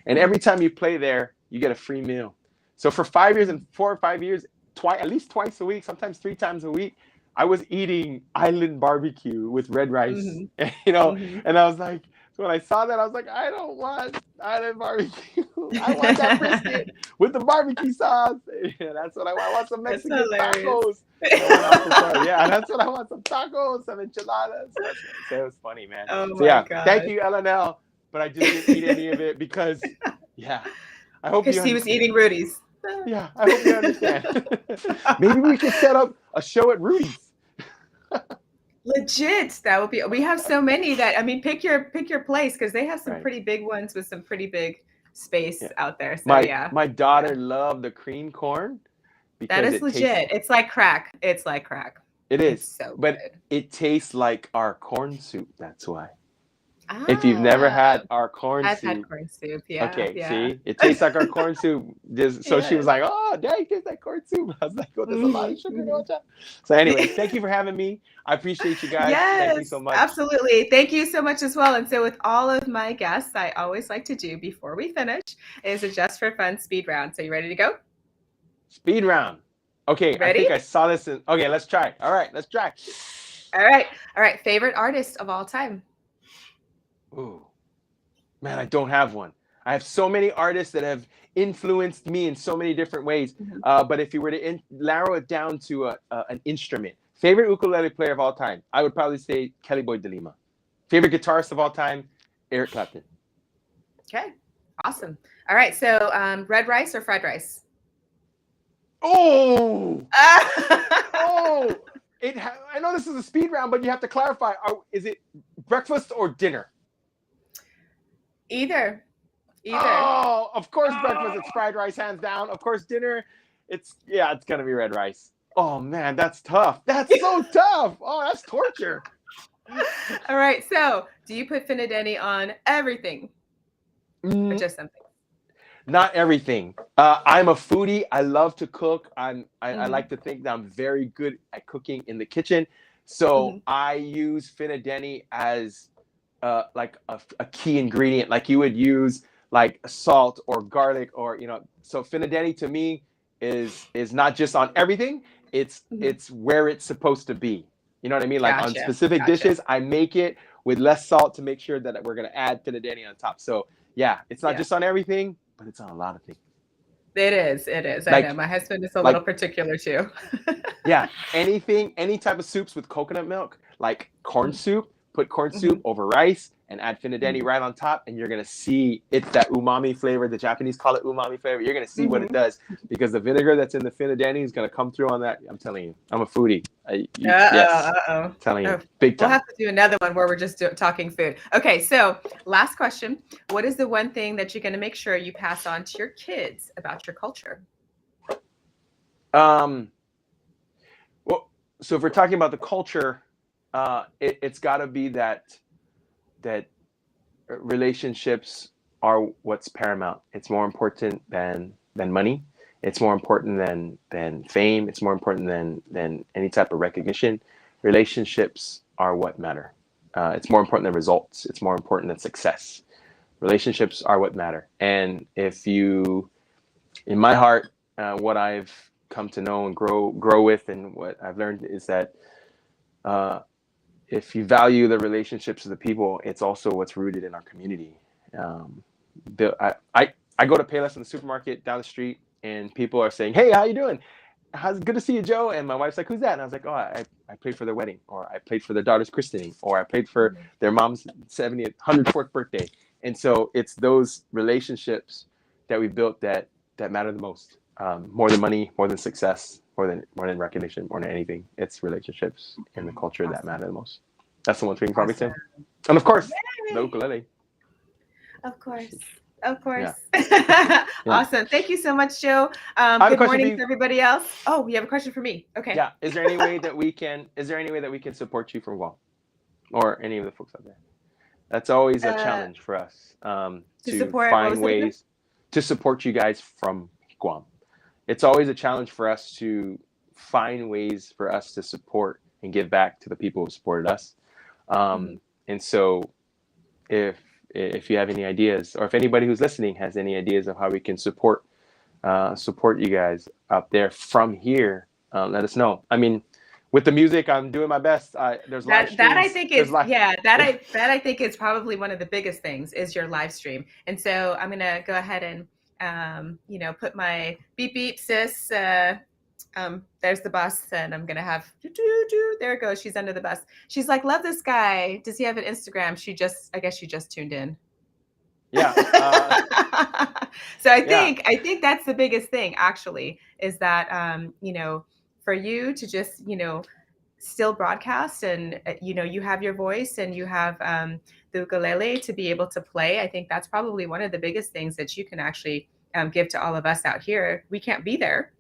And every time you play there, you get a free meal. So for 5 years and 4 or 5 years, at least twice a week, sometimes 3 times a week, I was eating island barbecue with red rice. Mhm. Mhm. And I was like, so when I saw that, I was like, I don't want island barbecue. I want that brisket with the barbecue sauce. Yeah, that's what I want. I want some That's Mexican hilarious. tacos. And when I was so, yeah, that's what I want. Some tacos, some enchiladas. So it was funny, man. Oh So my yeah, thank gosh. you, LNL. But I just didn't eat any of it because, yeah, I hope you Because he was understand. eating Rudy's. Yeah, I hope you understand. Maybe we could set up a show at Rudy's. Legit. That would be. We have so many that, I mean, pick your place because they have some Right. pretty big ones with some pretty big space Yeah. out there. So My yeah. my daughter Yeah. loved the cream corn That because is it tastes. legit. It's like crack. It's like crack. It It's is, so but good. it tastes like our corn soup. That's why. If you've never Ah, had our corn I've had soup, corn soup. Yeah, okay, yeah. see, it tastes like our corn soup. So she was Yes. like, "Oh, Dad, it tastes like corn soup." I was like, "Oh, there's a lot Mhm, of sugar in mhm. it." So, anyways, thank you for having me. I appreciate you guys. Thank you so Yes, much. absolutely. Thank you so much as well. And so, with all of my guests, I always like to do before we finish is a just for fun speed round. So, you ready to go? Speed round. Okay, I Ready? think I saw this in. Okay, let's try. All right, let's try. All right. All right. Favorite artist of all time? Ooh, man, I don't have one. I have so many artists that have influenced me in so many different ways. Mhm. But if you were to narrow it down to an instrument, favorite ukulele player of all time, I would probably say Kelly Boyd DeLima. Favorite guitarist of all time, Eric Clapton. Okay. Awesome. All right. So, red rice or fried rice? Oh, Ah! oh! I know this is a speed round, but you have to clarify. Is it breakfast or dinner? Either. Either. Oh, of course breakfast, Oh. it's fried rice, hands down. Of course dinner, it's gonna be red rice. Oh man, that's tough. That's so tough. Oh, that's torture. All right. So, do you put finadeni on everything or Mm, just something? not everything. I'm a foodie. I love to cook. I Hmm. like to think that I'm very good at cooking in the kitchen. So Hmm. I use finadeni as like a key ingredient, like you would use like salt or garlic or So finadeni to me is not just on everything. Hmm. It's where it's supposed to be. You know what I mean? Like on Gotcha. specific Gotcha. dishes, I make it with less salt to make sure that we're gonna add finadeni on top. So yeah, it's not Yeah. just on everything, but it's on a lot of things. It is. It is. I know. Like My husband is a little like particular too. yeah, any type of soups with coconut milk, like corn soup, put corn soup Hmm. over rice and add finadeni Hmm. right on top, and you're gonna see it's that umami flavor. The Japanese call it umami flavor. You're gonna see what it Hmm. does because the vinegar that's in the finadeni is gonna come through on that. I'm telling you, I'm a foodie. Uh-oh, Yes, uh-oh. telling you, Oh, big we'll time. have to do another one where we're just talking food. Okay, so last question. What is the one thing that you're going to make sure you pass on to your kids about your culture? Um, well, so if we're talking about the culture, it's got to be that relationships are what's paramount. It's more important than money. It's more important than fame. It's more important than any type of recognition. Relationships are what matter. It's more important than results. It's more important than success. Relationships are what matter. And if you, in my heart, what I've come to know and grow with, and what I've learned is that uh, if you value the relationships of the people, it's also what's rooted in our community. Um, I go to Payless in the supermarket down the street, and people are saying, "Hey, how you doing? How's good to see you, Joe?" And my wife's like, "Who's that?" And I was like, "Oh, I played for their wedding, or I played for their daughter's christening, or I played for Mhm. their mom's 70th, 104th birthday." And so it's those relationships that we built that matter the most, more than money, more than success, more than recognition, more than anything. It's relationships in the culture that Awesome. matter the most. That's the one thing probably Awesome. say. And of course, the Yay. ukulele. Of course. Of course. Yeah, yeah. Awesome. Thank you so much, Joe. I have a Good question for morning to you. everybody else. Oh, you have a question for me. Okay. Yeah, is there any way that we can? Is there any way that we can support you from Guam or any of the folks out there? That's always a Uh, challenge for us to to support, what was find it again? ways to support you guys from Guam. It's always a challenge for us to find ways for us to support and give back to the people who supported us. Mhm. And so, if if you have any ideas, or if anybody who's listening has any ideas of how we can support you guys out there from here, let us know. I mean, with the music, I'm doing my best. There's live That I streams. think There's is, live. yeah, that I think is probably one of the biggest things is your live stream. And so I'm gonna go ahead and put my beep beep sis. There's the bus, and I'm gonna have there it goes. She's under the bus. She's like, love this guy. Does he have an Instagram? I guess she just tuned in. Yeah. So Yeah. I think that's the biggest thing actually is that for you to just still broadcast and you have your voice and you have the ukulele to be able to play. I think that's probably one of the biggest things that you can actually give to all of us out here. We can't be there,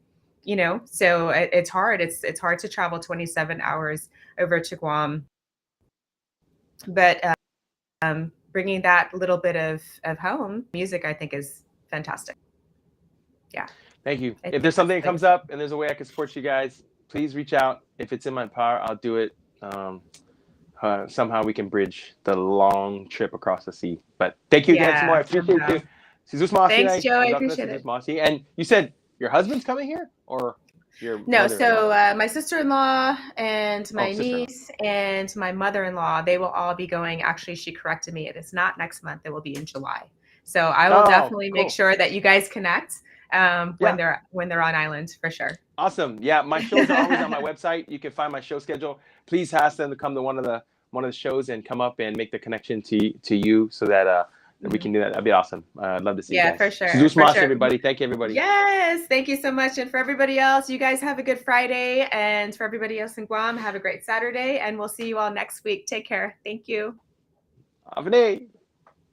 so it's hard. It's hard to travel 27 hours over to Guam, but bringing that little bit of home music, I think, is fantastic. Yeah, Thank you. I If think there's that's something the that comes biggest thing. up and there's a way I can support you guys, please reach out. If it's in my power, I'll do it. Somehow we can bridge the long trip across the sea. But thank you again, Szu-Moy. Yeah, I appreciate somehow. you. Sizus Masi, Thanks, Joe. I appreciate Sizus it. Masi. And you said your husband's coming here or your No, mother-in-law? so my sister-in-law and Oh, my sister-in-law. niece and my mother-in-law, they will all be going. Actually, she corrected me. It is not next month. It will be in July. So I will Oh, definitely make cool. sure that you guys connect Yeah. when they're on island for sure. Awesome. Yeah, my shows are always on my website. You can find my show schedule. Please ask them to come to one of the shows and come up and make the connection to you so that we Mhm. can do that. That'd be awesome. I'd love to see you Yeah, for guys. sure, Sizus for Mas, sure. everybody. Thank you, everybody. Yes, thank you so much. And for everybody else, you guys have a good Friday. And for everybody else in Guam, have a great Saturday. And we'll see you all next week. Take care. Thank you. Avne.